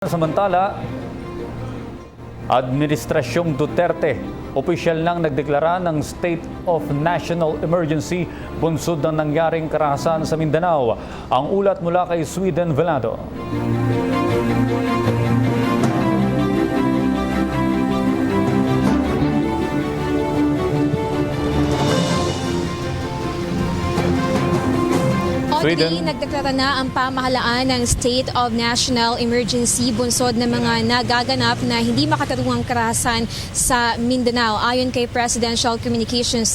Samantala, Administrasyong Duterte, opisyal nang nagdeklara ng State of National Emergency bunsod ng nangyaring karahasan sa Mindanao. Ang ulat mula kay Sweden Velado. Audrey, nagdeklara na ang pamahalaan ng State of National Emergency bunsod ng mga nagaganap na hindi makatarungang karahasan sa Mindanao. Ayon kay Presidential Communications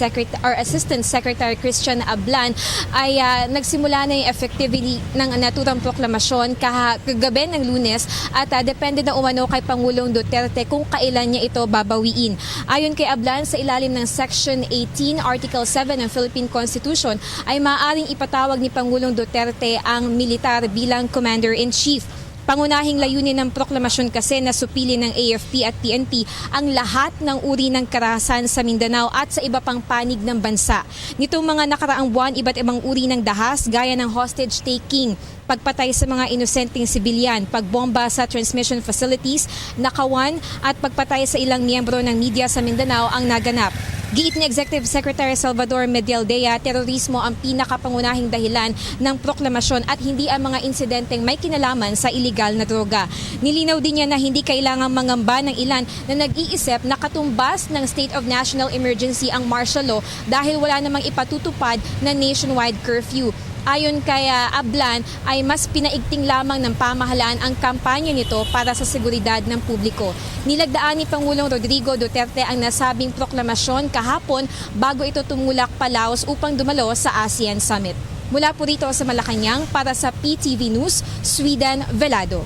Assistant Secretary Christian Ablan, ay nagsimula na yung effectivity ng naturang proklamasyon kagabi ng Lunes at depende na umano kay Pangulong Duterte kung kailan niya ito babawiin. Ayon kay Ablan, sa ilalim ng Section 18, Article 7 ng Philippine Constitution ay maaaring ipatawag ni Pangulong Duterte ang militar bilang Commander-in-Chief. Pangunahing layunin ng proklamasyon kasi na supili ng AFP at PNP ang lahat ng uri ng karahasan sa Mindanao at sa iba pang panig ng bansa. Nitong mga nakaraang buwan, iba't ibang uri ng dahas gaya ng hostage-taking, pagpatay sa mga inosenteng sibilyan, pagbomba sa transmission facilities, nakawan at pagpatay sa ilang miyembro ng media sa Mindanao ang naganap. Giit ni Executive Secretary Salvador Medialdea, terorismo ang pinakapangunahing dahilan ng proklamasyon at hindi ang mga insidenteng may kinalaman sa iligal na droga. Nilinaw din niya na hindi kailangang mangamba ng ilan na nag-iisip na katumbas ng State of National Emergency ang martial law dahil wala namang ipatutupad na nationwide curfew. Ayon kay Ablan, ay mas pinaigting lamang ng pamahalaan ang kampanya nito para sa seguridad ng publiko. Nilagdaan ni Pangulong Rodrigo Duterte ang nasabing proklamasyon kahapon bago ito tumulak pa Laos upang dumalo sa ASEAN Summit. Mula po rito sa Malacanang para sa PTV News, Sweden Velado.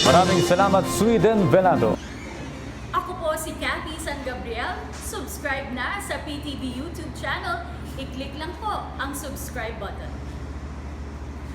Maraming salamat, Sweden Velado. Ako po si Cathy San Gabriel. Subscribe na sa PTV YouTube channel. I-click lang po ang subscribe button.